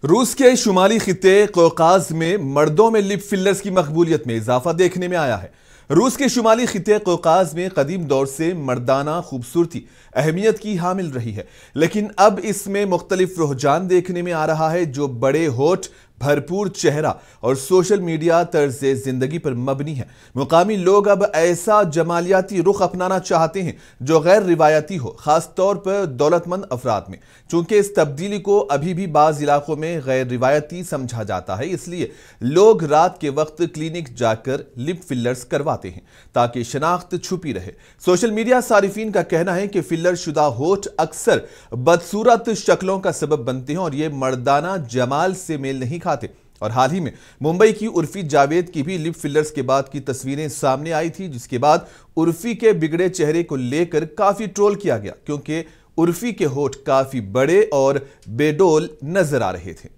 روس کے شمالی خطے قوقاز میں مردوں میں لپ فلرز کی مقبولیت میں اضافہ دیکھنے میں آیا ہے۔ روس کے شمالی خطے قوقاز میں قدیم دور سے مردانہ خوبصورتی اہمیت کی حامل رہی ہے، لیکن اب اس میں مختلف رجحان دیکھنے میں آ رہا ہے جو بڑے ہونٹ، بھرپور چہرہ اور سوشل میڈیا طرز زندگی پر مبنی ہے۔ مقامی لوگ اب ایسا جمالیاتی رخ اپنانا چاہتے ہیں جو غیر روایتی ہو، خاص طور پر دولت مند افراد میں۔ چونکہ اس تبدیلی کو ابھی بھی بعض علاقوں میں غیر روایتی سمجھا جاتا ہے، اس لیے لوگ رات کے وقت کلینک جا کر لپ فلرز کرواتے ہیں تاکہ شناخت چھپی رہے۔ سوشل میڈیا صارفین کا کہنا ہے کہ فلر شدہ ہونٹ اکثر بدصورت شکلوں کا سبب بنتے ہیں اور یہ مردانہ جمال سے میل نہیں کھاتے۔ اور حال ہی میں ممبئی کی عرفی جاوید کی بھی لپ فلرز کے بعد کی تصویریں سامنے آئی تھی، جس کے بعد عرفی کے بگڑے چہرے کو لے کر کافی ٹرول کیا گیا کیونکہ عرفی کے ہونٹ کافی بڑے اور بے ڈول نظر آ رہے تھے۔